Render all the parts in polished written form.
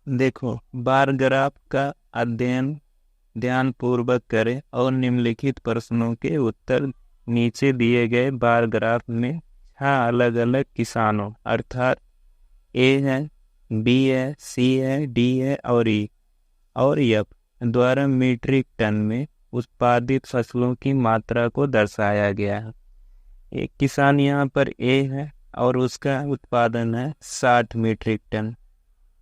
देखो, bar graph का अध्ययन ध्यान पूर्वक करें और निम्नलिखित प्रश्नों के उत्तर नीचे दिए गए बार ग्राफ में 6 अलग अलग किसानों अर्थात ए है, बी है, सी है, डी है और ई और एफ द्वारा मीट्रिक टन में उत्पादित फसलों की मात्रा को दर्शाया गया है। एक किसान यहाँ पर ए है और उसका उत्पादन है 60 मीट्रिक टन।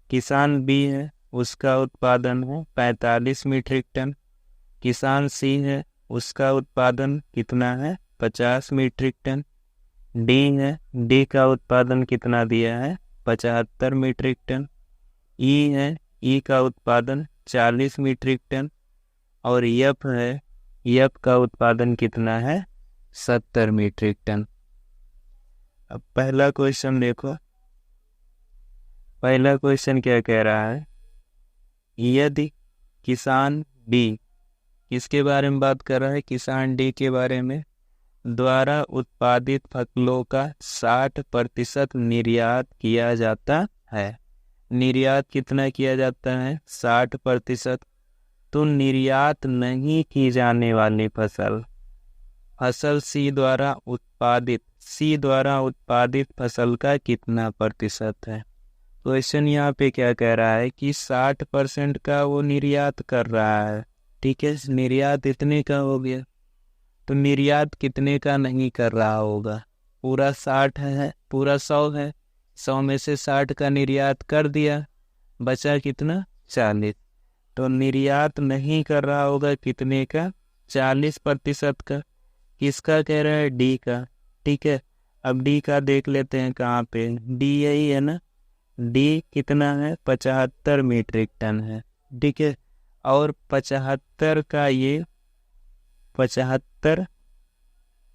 किसान बी है, उसका उत्पादन है 45 मीट्रिक टन। किसान सी है, उसका उत्पादन कितना है 50 मीट्रिक टन। डी है, डी का उत्पादन कितना दिया है 75 मीट्रिक टन। ई है, ई का उत्पादन 40 मीट्रिक टन और एफ है, एफ का उत्पादन कितना है 70 मीट्रिक टन। अब पहला क्वेश्चन देखो, पहला क्वेश्चन क्या कह रहा है, यदि किसान डी, किसके बारे में बात कर रहा है, किसान डी के बारे में, द्वारा उत्पादित फसलों का 60% निर्यात किया जाता है। निर्यात कितना किया जाता है 60%। तो निर्यात नहीं की जाने वाली फसल सी द्वारा उत्पादित फसल का कितना प्रतिशत है। क्वेश्चन यहाँ पे क्या कह रहा है कि 60% का वो निर्यात कर रहा है, ठीक है, निर्यात इतने का हो गया। तो निर्यात कितने का नहीं कर रहा होगा, पूरा 60 है, पूरा 100 है, 100 में से 60 का निर्यात कर दिया, बचा कितना 40। तो निर्यात नहीं कर रहा होगा कितने का 40% का। किसका कह रहा है, डी का, ठीक है। अब डी का देख लेते हैं कहाँ पे, डी यही है ना, डी कितना है 75 मीट्रिक टन है, ठीक है। और 75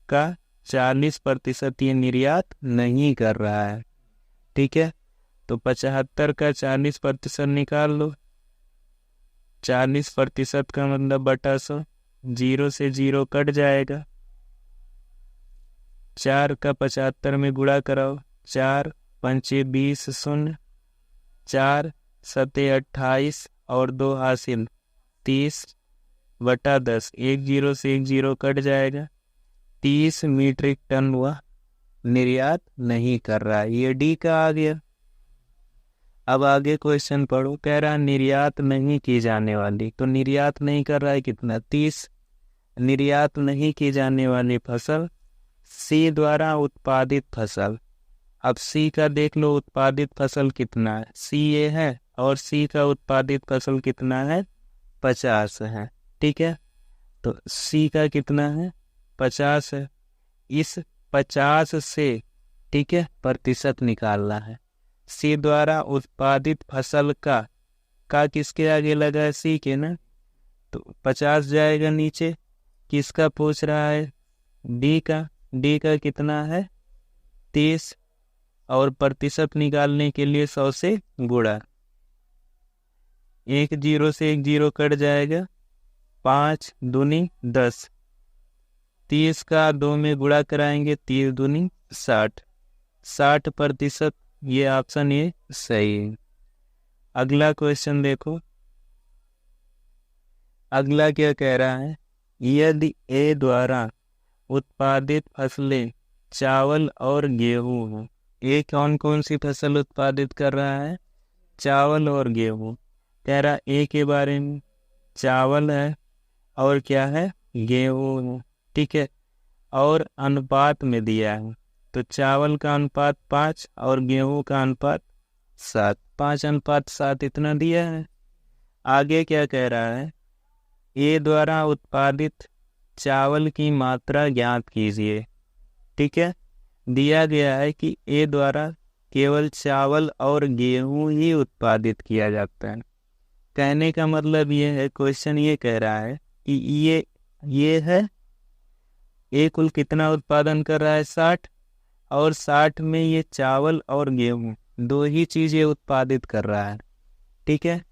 का 40% ये निर्यात नहीं कर रहा है, ठीक है। तो 75 का 40% निकाल लो, 40% का मतलब बटा 100, 0 से 0 कट जाएगा। 4 का 75 में गुणा कराओ, 4 पंचे 20 शून्य, 4 सते 28 और 2 हासिल 30/10, 1 0 से 1 0 कट जाएगा। 30 मीट्रिक टन हुआ, निर्यात नहीं कर रहा है, ये डी का आ गया। अब आगे क्वेश्चन पढ़ो, कह रहा निर्यात नहीं की जाने वाली, तो निर्यात नहीं कर रहा है कितना 30। निर्यात नहीं की जाने वाली फसल सी द्वारा उत्पादित फसल। अब सी का देख लो उत्पादित फसल कितना है, सी ये है और सी का उत्पादित फसल कितना है 50 है, ठीक है। तो सी का कितना है 50 है, इस 50 से, ठीक है, प्रतिशत निकालना है। सी द्वारा उत्पादित फसल का किसके आगे लगा है, सी के ना, तो 50 जाएगा नीचे। किसका पूछ रहा है, डी का, डी का कितना है 30 और प्रतिशत निकालने के लिए 100 से गुणा, 1 0 से 1 0 कट जाएगा, 5 दूनी 10, 30 का 2 में गुणा कराएंगे, 30 दूनी 60, 60%। ये ऑप्शन ये सही है। अगला क्वेश्चन देखो, अगला क्या कह रहा है, यदि ए द्वारा उत्पादित फसलें चावल और गेहूं हो। ए कौन कौन सी फसल उत्पादित कर रहा है, चावल और गेहूं। कह रहा ए के बारे में, चावल है और क्या है गेहूं, ठीक है, और अनुपात में दिया है। तो चावल का अनुपात 5 और गेहूं का अनुपात 7, 5:7 इतना दिया है। आगे क्या कह रहा है, ए द्वारा उत्पादित चावल की मात्रा ज्ञात कीजिए, ठीक है। दिया गया है कि ए द्वारा केवल चावल और गेहूं ही उत्पादित किया जाता है। कहने का मतलब ये है, क्वेश्चन ये कह रहा है कि ये है, ए कुल कितना उत्पादन कर रहा है 60, और 60 में ये चावल और गेहूं 2 ही चीजें उत्पादित कर रहा है, ठीक है।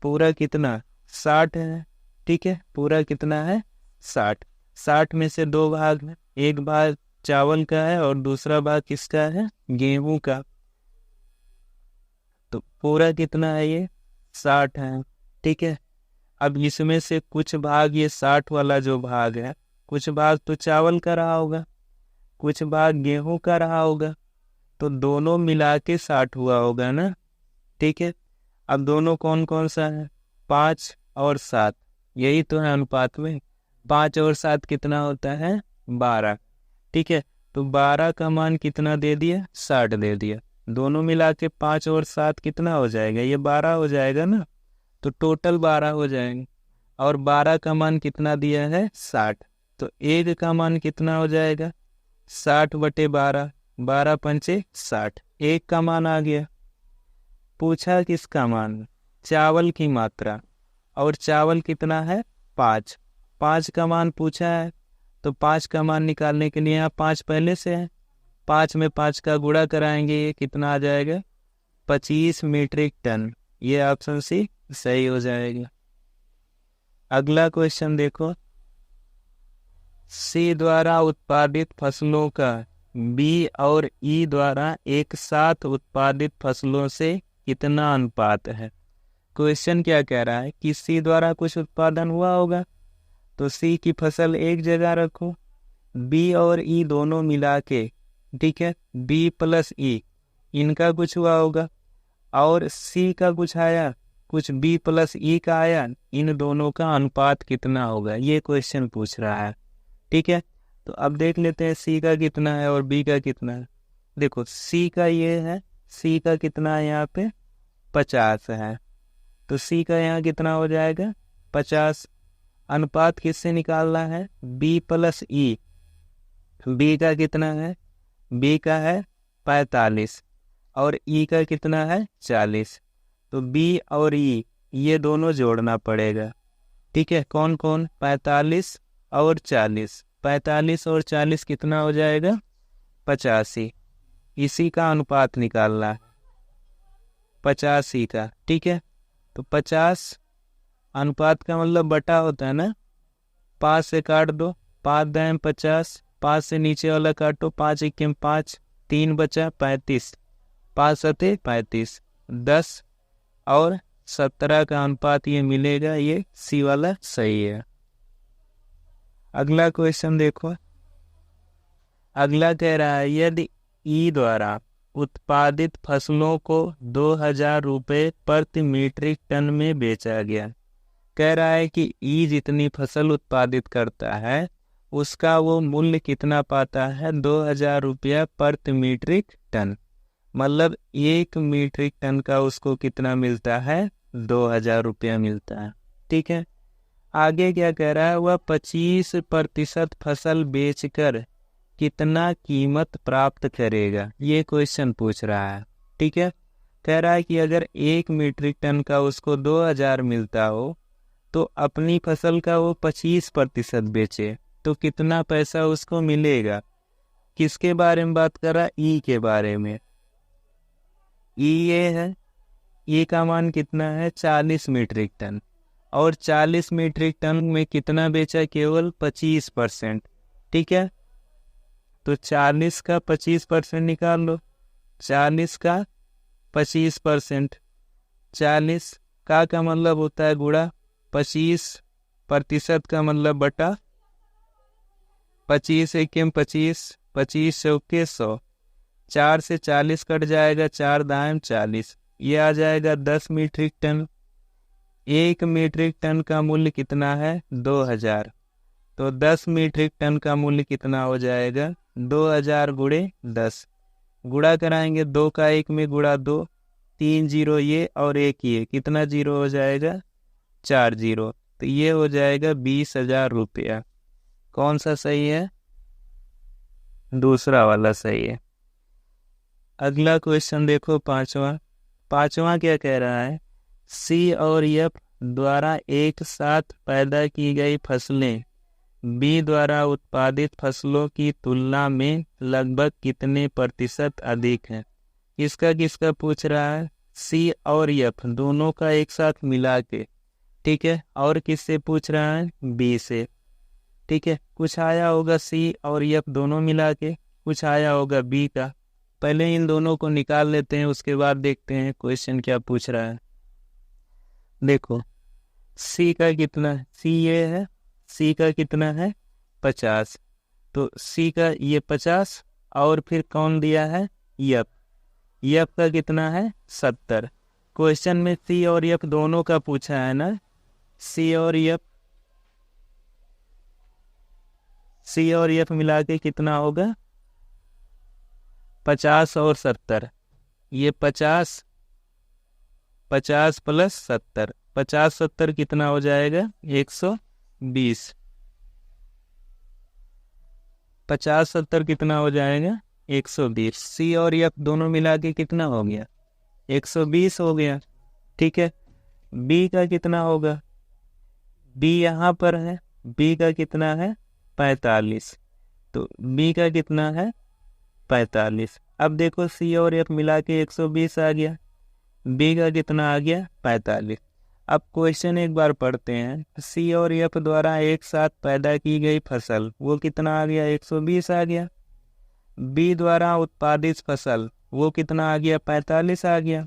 पूरा कितना 60 है, ठीक है, पूरा कितना है 60। 60 में से 2 भाग है, एक भाग चावल का है और दूसरा भाग किसका है गेहूं का। तो पूरा कितना है ये 60 है। ठीक है, अब इसमें से कुछ भाग, ये 60 वाला जो भाग है, कुछ भाग तो चावल का रहा होगा, कुछ भाग गेहूं का रहा होगा, तो दोनों मिला के 60 हुआ होगा ना। ठीक है, अब दोनों कौन कौन सा है, 5 और 7, यही तो है अनुपात में। 5 और 7 कितना होता है, 12। ठीक है, तो 12 का मान कितना दे दिया, 60 दे दिया। दोनों मिला के 5 और 7 कितना हो जाएगा, ये 12 हो जाएगा ना, तो टोटल 12 हो जाएंगे। और 12 का मान कितना दिया है, 60, तो एक का मान कितना हो जाएगा, 60/12, 12 पंचे 60, एक का मान आ गया। पूछा किसका मान, चावल की मात्रा, और चावल कितना है 5, 5 का मान पूछा है, तो 5 का मान निकालने के लिए यहाँ 5 पहले से है, 5 में 5 का गुणा कराएंगे, ये कितना आ जाएगा, 25 मीट्रिक टन। ये ऑप्शन सी सही हो जाएगा। अगला क्वेश्चन देखो, सी द्वारा उत्पादित फसलों का बी और ई द्वारा एक साथ उत्पादित फसलों से कितना अनुपात है। क्वेश्चन क्या कह रहा है कि सी द्वारा कुछ उत्पादन हुआ होगा, तो सी की फसल एक जगह रखो, बी और ई दोनों मिला के, ठीक है, बी प्लस ई, इनका कुछ हुआ होगा, और सी का कुछ आया, कुछ बी प्लस ई का आया, इन दोनों का अनुपात कितना होगा, ये क्वेश्चन पूछ रहा है। ठीक है, तो अब देख लेते हैं सी का कितना है और बी का कितना है। देखो सी का ये है, सी का कितना है यहाँ पे 50 है, तो सी का यहाँ कितना हो जाएगा 50। अनुपात किससे निकालना है, बी प्लस ई, बी का कितना है, बी का है 45 और ई का कितना है 40, तो बी और ई ये दोनों जोड़ना पड़ेगा। ठीक है, कौन कौन, 45 और 40, 45 और 40 कितना हो जाएगा 85, इसी का अनुपात निकालना है 85 का। ठीक है, तो 50 अनुपात का मतलब बटा होता है ना, 5 से काट दो, 5 दाएं 50, 5 से नीचे वाला काटो, 5 1 5, 3 बचा 35, 5 सते 35, 10 और 17 का अनुपात ये मिलेगा, ये सी वाला सही है। अगला क्वेश्चन देखो, अगला कह रहा है यदि ई द्वारा उत्पादित फसलों को 2000 रुपये प्रति मीट्रिक टन में बेचा गया। कह रहा है कि ई जितनी फसल उत्पादित करता है उसका वो मूल्य कितना पाता है, 2000 रुपया प्रति मीट्रिक टन, मतलब 1 मीट्रिक टन का उसको कितना मिलता है, 2000 रुपया मिलता है। ठीक है, आगे क्या कह रहा है, वह 25% फसल बेचकर कितना कीमत प्राप्त करेगा, ये क्वेश्चन पूछ रहा है। ठीक है, कह रहा है कि अगर 1 मीट्रिक टन का उसको 2000 मिलता हो, तो अपनी फसल का वो 25% बेचे तो कितना पैसा उसको मिलेगा। किसके बारे में बात कर रहा है, ई के बारे में। ई ये है, ई का मान कितना है 40 मीट्रिक टन, और 40 मीट्रिक टन में कितना बेचा, केवल 25%। ठीक है, तो 40 का 25% निकाल लो, 40 का 25%, 40 का मतलब होता है गुणा, 25% का मतलब बटा, 25 1 25, 25 चौके 100, 4 से 40 कट जाएगा, 4 दाएं 40, ये आ जाएगा 10 मीट्रिक टन। 1 मीट्रिक टन का मूल्य कितना है 2000, तो 10 मीट्रिक टन का मूल्य कितना हो जाएगा, 2000 गुणे 10, गुणा कराएंगे, 2 का 1 में गुणा 2, 3 जीरो ये और 1 ये, कितना जीरो हो जाएगा 4 जीरो, तो ये हो जाएगा 20,000 रुपया। कौन सा सही है, दूसरा वाला सही है। अगला क्वेश्चन देखो, पांचवा क्या कह रहा है, सी और एफ द्वारा एक साथ पैदा की गई फसलें बी द्वारा उत्पादित फसलों की तुलना में लगभग कितने प्रतिशत अधिक हैं। इसका किसका पूछ रहा है, सी और एफ दोनों का एक साथ मिला के। ठीक है, और किससे पूछ रहा है, बी से। ठीक है, कुछ आया होगा सी और एफ दोनों मिला के, कुछ आया होगा बी का, पहले इन दोनों को निकाल लेते हैं, उसके बाद देखते हैं क्वेश्चन क्या पूछ रहा है। देखो सी का कितना है, सी ये है, सी का कितना है 50, तो सी का ये 50 और फिर कौन दिया है यप, यप का कितना है 70। क्वेश्चन में सी और यप दोनों का पूछा है ना, सी और यप, सी और यफ मिला के कितना होगा 50 और 70, ये 50 50 प्लस 70, 50 70 कितना हो जाएगा 120, 50 70 कितना हो जाएगा 120, सी और एफ दोनों मिला के कितना हो गया 120 हो गया। ठीक है, बी का कितना होगा, बी यहाँ पर है, बी का कितना है 45, तो बी का कितना है 45। अब देखो सी और एफ मिला के 120 आ गया, बी का कितना आ गया 45। अब क्वेश्चन एक बार पढ़ते हैं, सी और एफ द्वारा एक साथ पैदा की गई फसल वो कितना आ गया 120 आ गया, बी द्वारा उत्पादित फसल वो कितना आ गया 45 आ गया,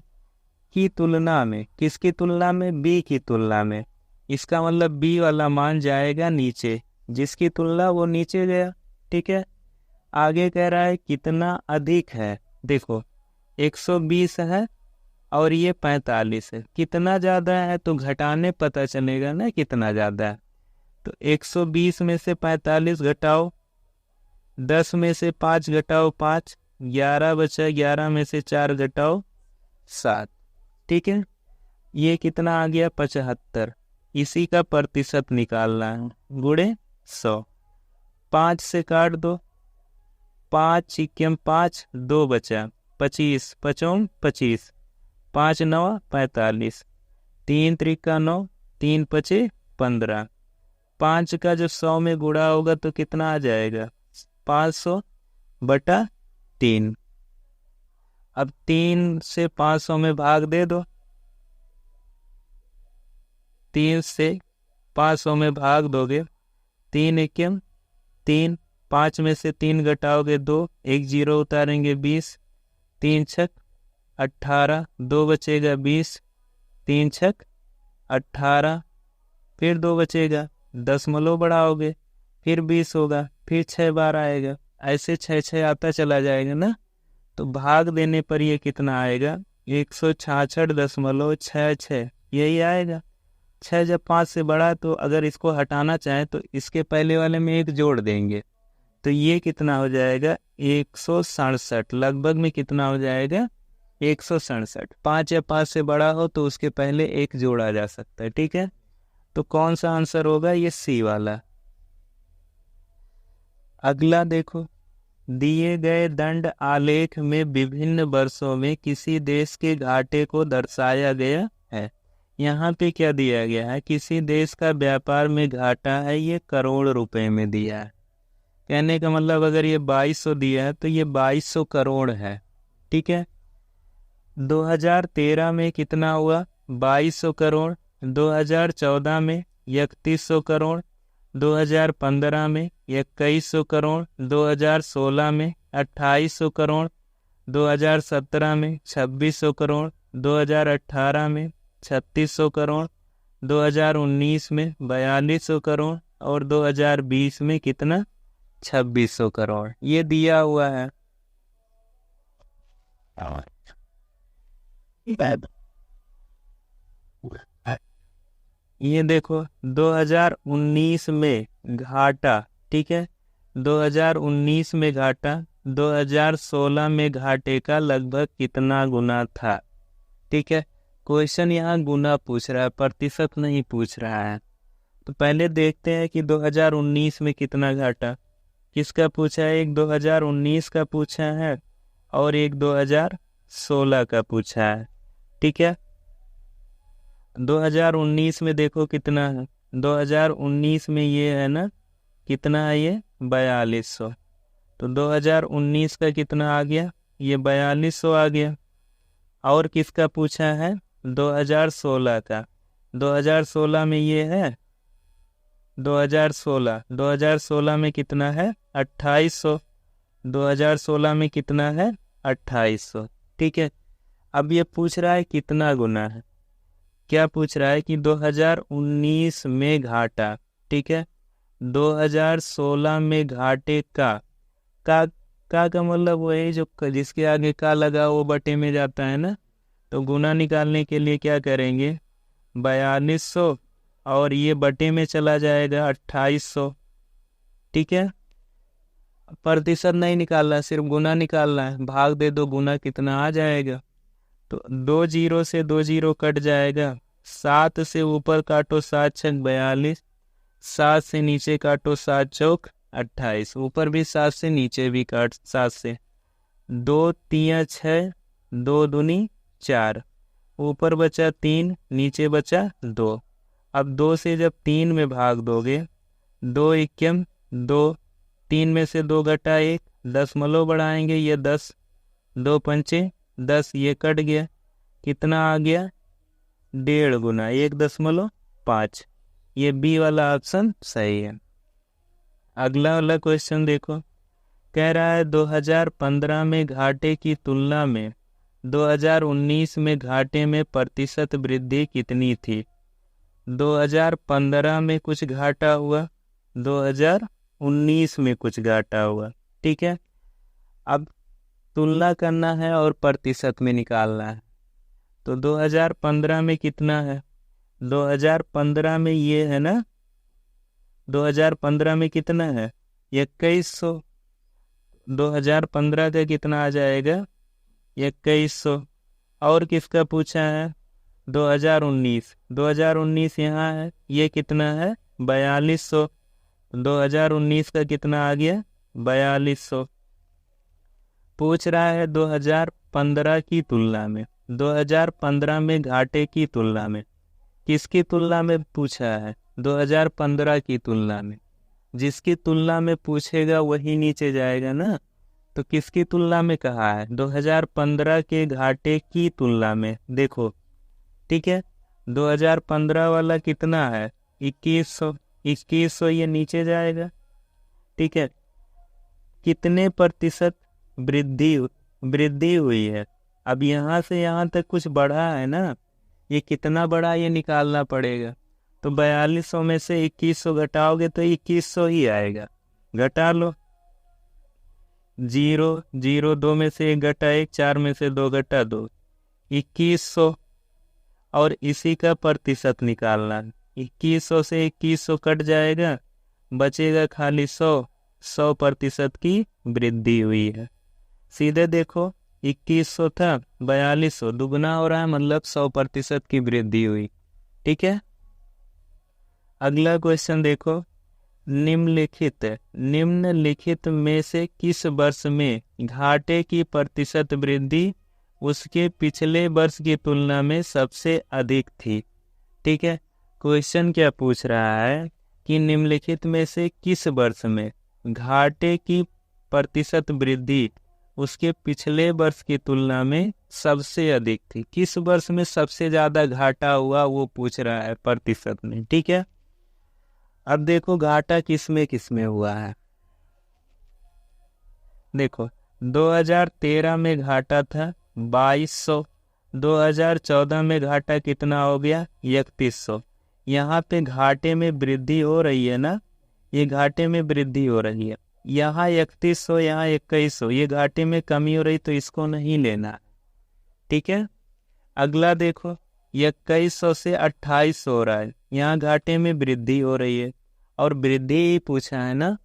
की तुलना में, किसकी तुलना में बी की तुलना में, इसका मतलब बी वाला मान जाएगा नीचे, जिसकी तुलना वो नीचे गया। ठीक है, आगे कह रहा है कितना अधिक है, देखो 120 है और ये 45 है, कितना ज़्यादा है तो घटाने पता चलेगा ना कितना ज़्यादा है। तो 120 में से 45 घटाओ, 10 में से 5 घटाओ 5, 11 बचा, 11 में से 4 घटाओ 7। ठीक है, ये कितना आ गया 75, इसी का प्रतिशत निकालना है, गुणे 100, 5 से काट दो, 5 छिक्यम 5, 2 बचा 25, 55 25, 5 9 45, 3 त्रिका 9, 3 पचे 15, 5 का जो 100 में गुणा होगा तो कितना आ जाएगा 500 बटा 3। अब 3 से 500 में भाग दे दो, 3 से 500 में भाग दोगे, 3 एकम 3, 5 में से 3 घटाओगे 2, 1 जीरो उतारेंगे 20, 3 छक 18, 2 बचेगा 20, 3 छक 18, फिर 2 बचेगा, 10 मलो बढ़ाओगे फिर 20 होगा, फिर 6 बार आएगा, ऐसे 6 6 आता चला जाएगा ना, तो भाग देने पर ये कितना आएगा 166.66, यही आएगा। 6 जब 5 से बड़ा, तो अगर इसको हटाना चाहें तो इसके पहले वाले में 1 जोड़ देंगे, तो ये कितना हो जाएगा 167, लगभग में कितना हो जाएगा 167। 5 या 5 से बड़ा हो तो उसके पहले 1 जोड़ा जा सकता है। ठीक है, तो कौन सा आंसर होगा, ये सी वाला। अगला देखो, दिए गए दंड आलेख में विभिन्न वर्षों में किसी देश के घाटे को दर्शाया गया है। यहाँ पे क्या दिया गया है, किसी देश का व्यापार में घाटा है, ये करोड़ रुपए में दिया है। कहने का मतलब अगर ये 2200 दिया है तो ये 2200 करोड़ है। ठीक है, 2013 में कितना हुआ 2200 करोड़, 2014 में 3100 करोड़, 2015 में 2100 करोड़, 2016 में 2800 करोड़, 2017 में 2600 करोड़, 2018 में 3600 करोड़, 2019 में 4200 करोड़ और 2020 में कितना 2600 करोड़, ये दिया हुआ है। ये देखो 2019 में घाटा, ठीक है, 2019 में घाटा 2016 में घाटे का लगभग कितना गुना था। ठीक है, क्वेश्चन यहाँ गुना पूछ रहा है, प्रतिशत नहीं पूछ रहा है। तो पहले देखते हैं कि 2019 में कितना घाटा, किसका पूछा है, एक 2019 का पूछा है और एक 2016 का पूछा है। ठीक है, 2019 में देखो कितना है, 2019 में ये है ना, कितना है ये 4200, तो 2019 का कितना आ गया, ये 4200 आ गया। और किसका पूछा है 2016 का, 2016 में ये है 2016 में कितना है 2800, 2016 में कितना है 2800। ठीक है, अब ये पूछ रहा है कितना गुना है, क्या पूछ रहा है कि 2019 में घाटा, ठीक है, 2016 में घाटे का का मतलब वही जो जिसके आगे का लगा वो बटे में जाता है ना। तो गुना निकालने के लिए क्या करेंगे, 4200 और ये बटे में चला जाएगा 2800। ठीक है, प्रतिशत नहीं निकालना, सिर्फ गुना निकालना है, भाग दे दो, गुना कितना आ जाएगा। तो 2 जीरो से 2 जीरो कट जाएगा, 7 से ऊपर काटो 7 छक 42, 7 से नीचे काटो 7 चौक 28, ऊपर भी 7 से नीचे भी काट 7 से, 2 तिया 6, 2 दूनी 4, ऊपर बचा 3 नीचे बचा 2। अब 2 से जब 3 में भाग दोगे, 2 इक्यम 2, 3 में से 2 घटा 1, दशमलव बढ़ाएंगे, ये 10, 2 पंचे 10, ये कट गया, कितना आ गया, 1.5 गुना 1.5। ये बी वाला ऑप्शन सही है। अगला वाला क्वेश्चन देखो, कह रहा है 2015 में घाटे की तुलना में 2019 में घाटे में प्रतिशत वृद्धि कितनी थी। 2015 में कुछ घाटा हुआ, 2019 में कुछ घाटा हुआ। ठीक है, अब तुलना करना है और प्रतिशत में निकालना है। तो 2015 में कितना है, 2015 में ये है ना, 2015 में कितना है 2100, 2015 का कितना आ जाएगा 2100। और किसका पूछा है 2019, 2019 यहाँ है, ये कितना है 4200, 2019 का कितना आ गया 4200। पूछ रहा है 2015 की तुलना में, 2015 में घाटे की तुलना में, किसकी तुलना में पूछा है 2015 की तुलना में, जिसकी तुलना में पूछेगा वही नीचे जाएगा ना। तो किसकी तुलना में कहा है 2015 के घाटे की तुलना में, देखो ठीक है, 2015 वाला कितना है 2100, 2100 ये नीचे जाएगा। ठीक है, कितने प्रतिशत वृद्धि हुई है। अब यहाँ से यहाँ तक कुछ बढ़ा है ना, ये कितना बढ़ा ये निकालना पड़ेगा। तो 4200 में से 2100 घटाओगे तो 2100 ही आएगा, घटा लो, 0 0 2 में से 1 घटा 1, 4 में से 2 घटा 2, 2100। और इसी का प्रतिशत निकालना, 2100 से 2100 कट जाएगा, बचेगा खाली 100, 100% की वृद्धि हुई है। सीधे देखो 2100 था 4200, दुगना हो रहा है, मतलब 100% की वृद्धि हुई। ठीक है, अगला क्वेश्चन देखो, निम्नलिखित में से किस वर्ष में घाटे की प्रतिशत वृद्धि उसके पिछले वर्ष की तुलना में सबसे अधिक थी। ठीक है, क्वेश्चन क्या पूछ रहा है कि निम्नलिखित में से किस वर्ष में घाटे की प्रतिशत वृद्धि उसके पिछले वर्ष की तुलना में सबसे अधिक थी, किस वर्ष में सबसे ज्यादा घाटा हुआ वो पूछ रहा है प्रतिशत में। ठीक है, अब देखो घाटा किसमें हुआ है। देखो 2013 में घाटा था 2200, 2014 में घाटा कितना हो गया 3100। यहाँ पे घाटे में वृद्धि हो रही है ना, ये घाटे में वृद्धि हो रही है, यहाँ 3100 यहाँ 2100, ये घाटे में कमी हो रही, तो इसको नहीं लेना। ठीक है, अगला देखो 2100 से 2800 हो रहा है, यहाँ घाटे में वृद्धि हो रही है, और वृद्धि ही पूछा है ना,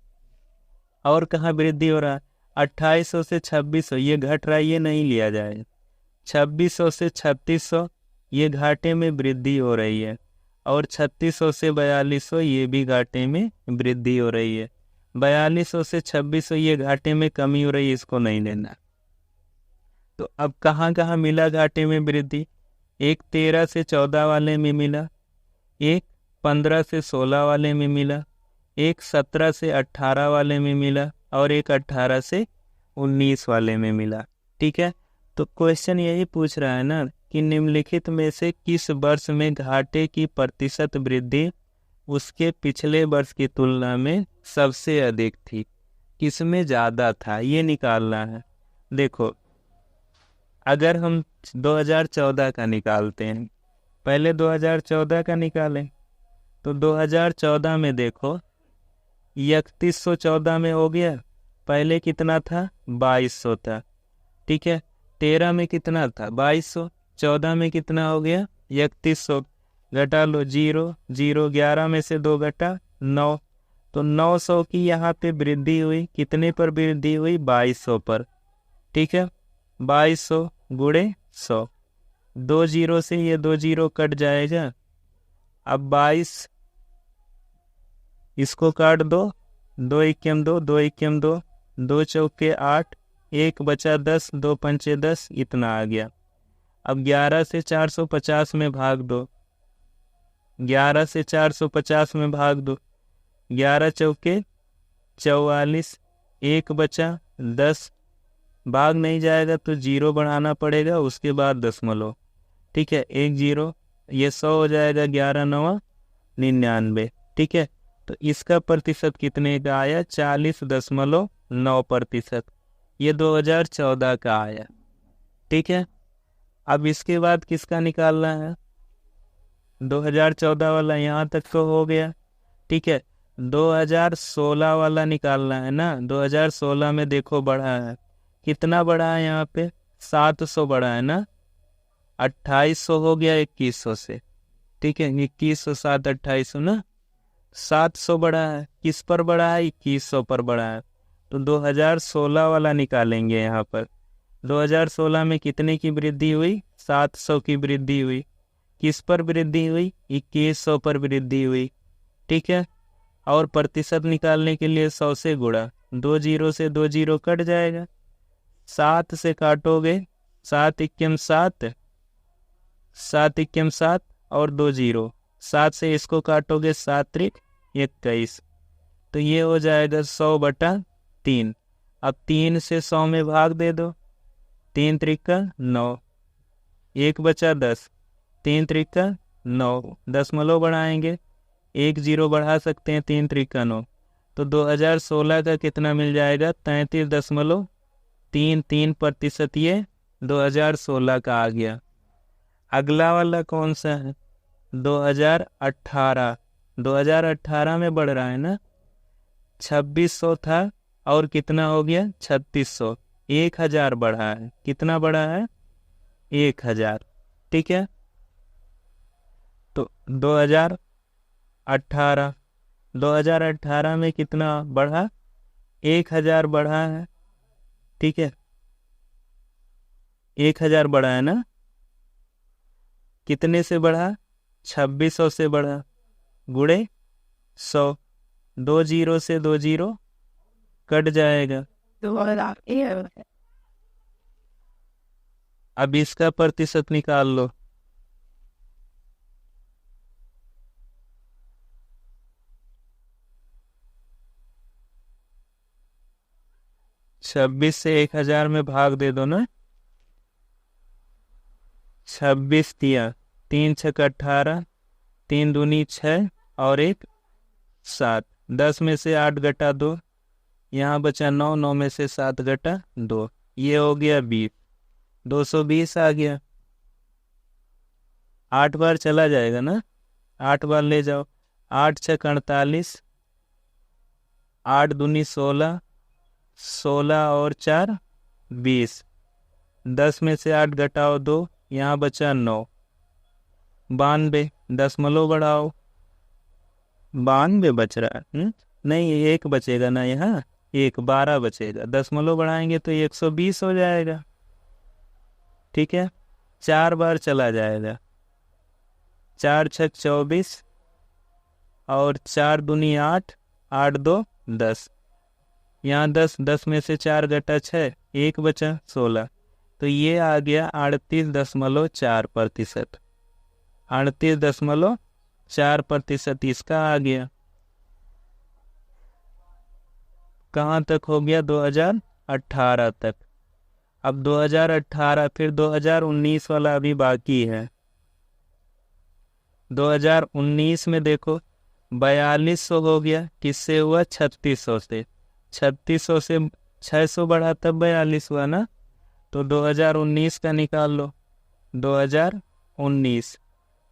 और कहाँ वृद्धि हो रहा है, 2800 से 2600 ये घट रहा है, ये नहीं लिया जाएगा। 2600 से 3600 ये घाटे में वृद्धि हो रही है, और 3600 से 4200 ये भी घाटे में वृद्धि हो रही है। 4200 से 2600 ये घाटे में कमी हो रही है, इसको नहीं लेना। तो अब कहाँ कहाँ मिला घाटे में वृद्धि, एक 13 से 14 वाले में मिला, एक 15 से 16 वाले में मिला, एक 17 से 18 वाले में मिला, और एक 18 से 19 वाले में मिला। ठीक है, तो क्वेश्चन यही पूछ रहा है ना कि निम्नलिखित में से किस वर्ष में घाटे की प्रतिशत वृद्धि उसके पिछले वर्ष की तुलना में सबसे अधिक थी, किसमें ज़्यादा था, ये निकालना है। देखो अगर हम 2014 का निकालते हैं, पहले 2014 का निकालें, तो 2014 में देखो 3114 में हो गया, पहले कितना था 2200 था, ठीक है। 13 में कितना था 2200, 14 में कितना हो गया 3100, घटा लो 0 0, 11 में से 2 घटा 9, तो 900 की यहाँ पे वृद्धि हुई, कितने पर वृद्धि हुई 2200 पर, ठीक है। 2200 गुणे 100, 2 जीरो से ये 2 जीरो कट जाएगा। अब 22 इसको काट दो, 2 इक्कीम 2, 2 इक्कीम 2, 2 चौके 8, 1 बचा 10, 2 पंचे 10, इतना आ गया। अब 11 से 450 में भाग दो, 11 से 450 में भाग दो, 11 चौके 44, 1 बचा 10, भाग नहीं जाएगा तो 0 बढ़ाना पड़ेगा, उसके बाद दशमलव, ठीक है। 1 0, ये 100 हो जाएगा, 11 9 99, ठीक है। तो इसका प्रतिशत कितने का आया 40.9%, ये 2014 का आया, ठीक है। अब इसके बाद किसका निकालना है, 2014 वाला यहाँ तक तो हो गया, ठीक है। 2016 वाला निकालना है ना। 2016 में देखो बढ़ा है, कितना बढ़ा है यहाँ पे 700 बढ़ा है ना, 2800 हो गया 2100 से, ठीक है। 2100 7 2800 ना, 700 बढ़ा है, किस पर बढ़ा है 2100 पर बढ़ा है, तो 2016 वाला निकालेंगे यहाँ पर। 2016 में कितने की वृद्धि हुई 700 की वृद्धि हुई, किस पर वृद्धि हुई 2100 पर वृद्धि हुई, ठीक है। और प्रतिशत निकालने के लिए 100 से गुणा, 2 जीरो से 2 जीरो कट जाएगा, 7 से काटोगे 7 इक्कीम 7, 7 इक्कीम 7 और 2 जीरो, 7 से इसको काटोगे 7 त्रिक 21, तो ये हो जाएगा 100/3। अब 3 से 100 में भाग दे दो, 3 त्रिका 9, 1 बचा 10, 3 त्रिका 9, दशमलव बढ़ाएंगे, 1 0 बढ़ा सकते हैं, 3 त्रिका 9, तो 2016 का कितना मिल जाएगा 33.33%, ये 2016 का आ गया। अगला वाला कौन सा है 2018, 2018 में बढ़ रहा है ना, 2600 था और कितना हो गया 3600, 1000 बढ़ा है, कितना बढ़ा है 1000, ठीक है। तो 2018 में कितना बढ़ा 1000 बढ़ा है, ठीक है। 1000 बढ़ा है ना, कितने से बढ़ा 2600 से बढ़ा, गुणे 100, 2 जीरो से 2 जीरो कट जाएगा, अब इसका प्रतिशत निकाल लो, छब्बीस से 1000 में भाग दे दो ना, 26 दिया, 3 छक 18, 3 दूनी 6 और 1 7, 10 में से 8 घटा 2, यहाँ बचा 9, 9 में से 7 घटा 2, ये हो गया 20, 220 आ गया। 8 बार चला जाएगा ना, 8 बार ले जाओ, 8 छक 48, 8 दूनी 16, 16 और 4 20, 10 में से 8 घटाओ 2, यहाँ बचा 9, 92, दशमलव बढ़ाओ, 92 बच रहा है, नहीं एक बचेगा ना, यहाँ 12 बचेगा, दशमलव बढ़ाएंगे तो 120 हो जाएगा, ठीक है। 4 बार चला जाएगा, 4 छक 24 और 4 दूनी 8, 8 2 10, यहाँ 10, 10 में से 4 घटा 6, 1 बचा 16, तो ये आ गया 38.4%, 38.4% इसका आ गया। कहाँ तक हो गया 2018 तक। अब 2018 फिर 2019 वाला अभी बाकी है। 2019 में देखो 4200 हो गया, किससे हुआ 3600 से, 3600 से 600 बढ़ा तब 42 हुआ ना, तो 2019 का निकाल लो। 2019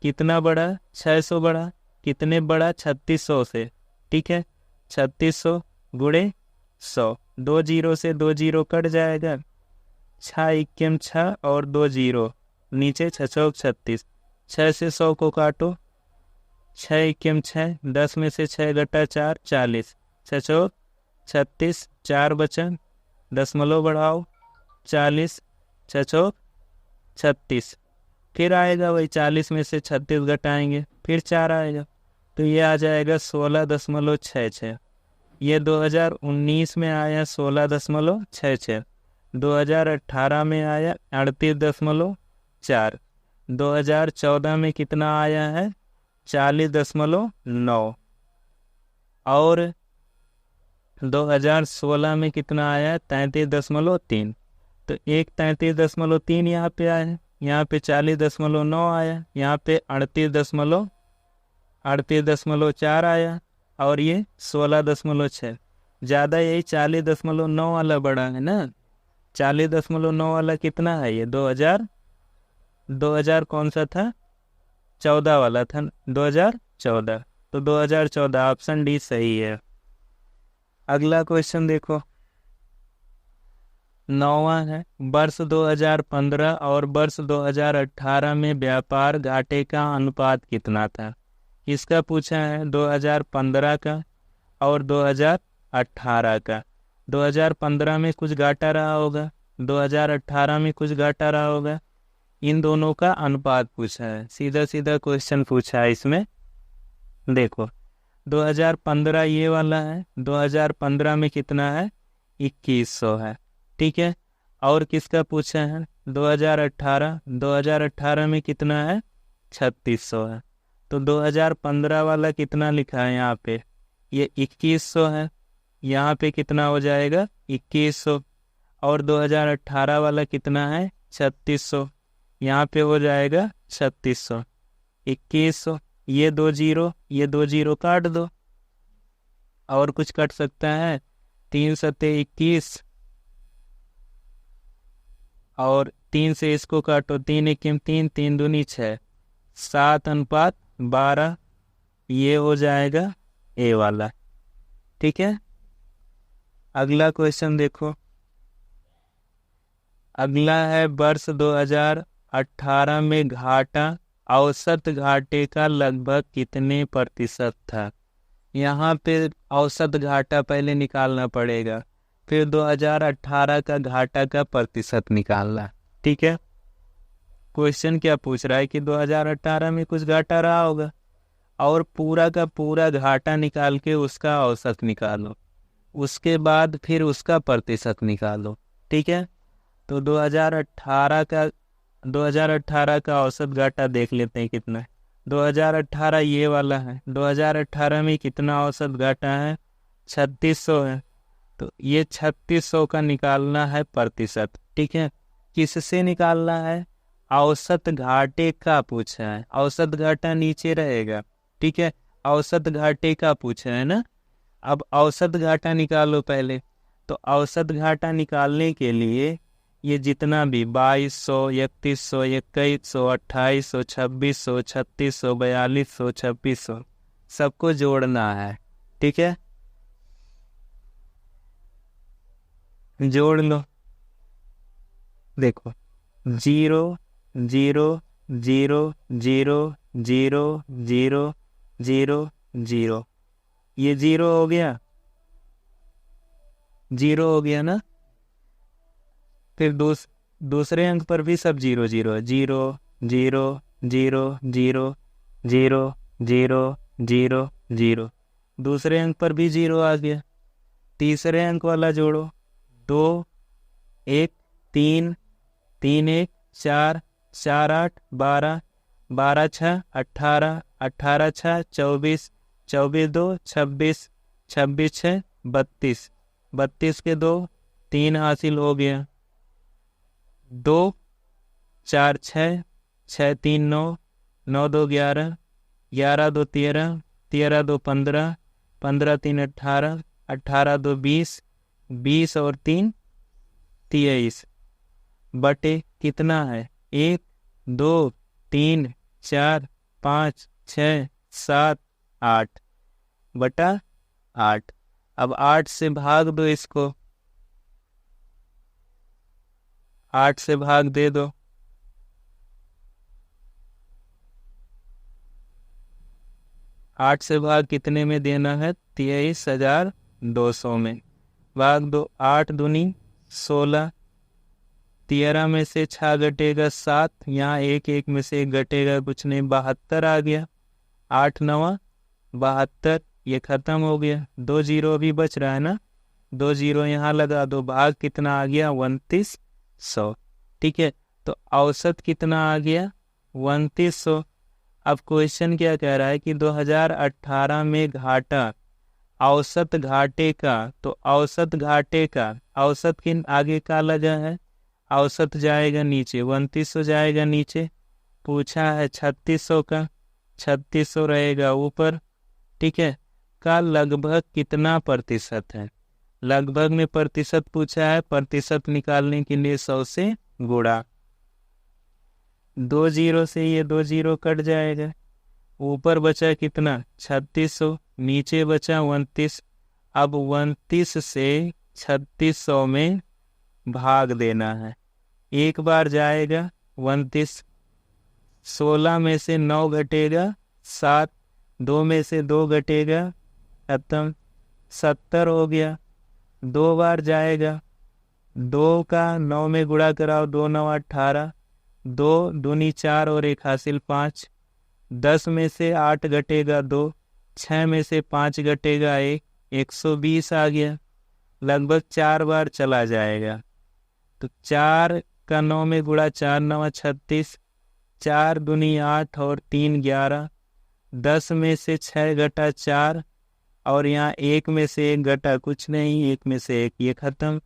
कितना बढ़ा? 600 बढ़ा। कितने बढ़ा? 3600 से। ठीक है, 3600 गुणे 100, 2 जीरो से 2 जीरो कट जाएगा। 6 इक्कीम 6 और 2 जीरो, नीचे 6 चौक 36। 6 से 100 को काटो। 6 इक्कीम 6, 10 में से 6 घटा 4, 40। 6 चौक 36, 4 बचा, दशमलव बढ़ाओ 40, 6 चौक 36। फिर आएगा वही 40 में से 36 घटाएंगे, फिर 4 आएगा, तो ये आ जाएगा 16.66। ये 2019 में आया 16.66। 2018 में आया 38.4। 2014 में कितना आया है? 40.9। और 2016 में कितना आया? 33.3। तो एक 33.3 यहाँ पे आया है, यहाँ पे 40.9 आया, यहाँ पे 38.4 आया, और ये 16.6। ज़्यादा यही 40.9 वाला बड़ा है ना। 40.9 वाला कितना है? ये 2000 कौन सा था? 14 वाला था, 2014। तो 2014 ऑप्शन डी सही है। अगला क्वेश्चन देखो, 9वां है। वर्ष 2015 और वर्ष 2018 में व्यापार घाटे का अनुपात कितना था? इसका पूछा है 2015 का और 2018 का। 2015 में कुछ घाटा रहा होगा, 2018 में कुछ घाटा रहा होगा, इन दोनों का अनुपात पूछा है। सीधा सीधा क्वेश्चन पूछा है इसमें। देखो 2015 ये वाला है, 2015 में कितना है? 2100 है। ठीक है, और किसका पूछा है? 2018। 2018 में कितना है? 3600 है। तो 2015 वाला कितना लिखा है यहाँ पे? ये 2100 है, यहाँ पे कितना हो जाएगा? 2100। और 2018 वाला कितना है? 3600, यहाँ पे हो जाएगा 3600। 2100, ये 2 जीरो, ये 2 जीरो काट दो। और कुछ कट सकता है? 3 सत्ते 21, और 3 से इसको काटो, 3 इक्कीम 3, 3 दूनी 6, 7:12। ये हो जाएगा ए वाला। ठीक है, अगला क्वेश्चन देखो। अगला है वर्ष 2018 में घाटा, औसत घाटे का लगभग कितने प्रतिशत था? यहाँ पे औसत घाटा पहले निकालना पड़ेगा, फिर 2018 का घाटा का प्रतिशत निकालना। ठीक है, क्वेश्चन क्या पूछ रहा है कि 2018 में कुछ घाटा रहा होगा, और पूरा का पूरा घाटा निकाल के उसका औसत निकालो, उसके बाद फिर उसका प्रतिशत निकालो। ठीक है, तो 2018 का औसत घाटा देख लेते हैं कितना है। 2018 ये वाला है, 2018 में कितना औसत घाटा है? 3600 है। तो ये 3600 का निकालना है प्रतिशत। ठीक है, किससे निकालना है? औसत घाटे का पूछा है, औसत घाटा नीचे रहेगा। ठीक है, औसत घाटे का पूछा है ना। अब औसत घाटा निकालो पहले। तो औसत घाटा निकालने के लिए ये जितना भी 2200, 3100, 2100, 2800, 2600, 3600, 4200, 2600 सबको जोड़ना है। ठीक है, जोड़ लो। देखो 0 0 0 0 0 0 0 0, ये 0 हो गया, 0 हो गया ना। फिर दूसरे अंक पर भी सब 0 0 0 0 0 0 0 0 0 0। दूसरे अंक पर भी 0 आ गया। तीसरे अंक वाला जोड़ो, 2 1 3 3 1 4 4 8 12 12 6 18 18 6 24 24 2 26 26 6 32 32 के 2 3 हासिल हो गया। 2 4 6 6 3 9 9 2 11 11 2 13 13 2 15 15 3 18 18 2 20 20 और 3 23। बटे कितना है, 1 2 3 4 5 6 7 8 बटा 8। अब 8 से भाग दो इसको, 8 से भाग दे दो। 8 से भाग कितने में देना है, 23,200 में। भाग दो, 8 दूनी 16, 13 में से 6 घटेगा 7, यहाँ एक एक में से 1 घटेगा कुछ नहीं, 72 आ गया। 8 9 72, ये खत्म हो गया। 2 जीरो अभी बच रहा है ना, 2 जीरो यहाँ लगा दो। भाग कितना आ गया, 2900। ठीक है, तो औसत कितना आ गया, 2900। अब क्वेश्चन क्या कह रहा है कि 2018 में घाटा, औसत घाटे का, तो औसत घाटे का, औसत के आगे का लगा है, औसत जाएगा नीचे, 2900 जाएगा नीचे। पूछा है 3600 का, 3600 रहेगा ऊपर। ठीक है, का लगभग कितना प्रतिशत है, लगभग में प्रतिशत पूछा है, प्रतिशत निकालने के लिए 100 से गुणा। 2 जीरो से ये 2 जीरो कट जाएगा, ऊपर बचा कितना 3600, नीचे बचा 29। अब 29 से 3600 में भाग देना है, एक बार जाएगा 29, 16 में से 9 घटेगा 7, 2 में से 2 घटेगा खत्म, 70 हो गया। 2 बार जाएगा, 2 का 9 में गुणा कराओ, 2 9 18, 2 दूनी 4 और 1 हासिल 5। 10 में से 8 घटेगा 2, 6 में से 5 घटेगा 1, 120 आ गया। लगभग 4 बार चला जाएगा, तो 4 का 9 में गुणा, 4 9 36, 4 दूनी 8 और 3 11। 10 में से 6 घटा 4, और यहाँ 1 में से 1 घटा कुछ नहीं, 1 में से 1, ये खत्म।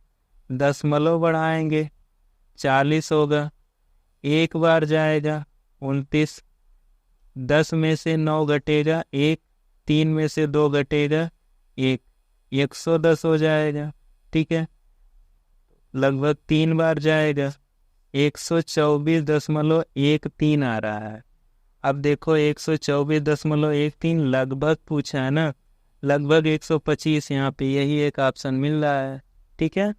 10 बढ़ाएंगे 40 होगा, एक बार जाएगा 29। 10 में से 9 घटेगा 1, 3 में से 2 घटेगा 1, 110 हो जाएगा। ठीक है, लगभग 3 बार जाएगा, 124.13 आ रहा है। अब देखो 124.13 लगभग पूछा है ना, लगभग 125 यहाँ पे, यही एक ऑप्शन मिल रहा है। ठीक है।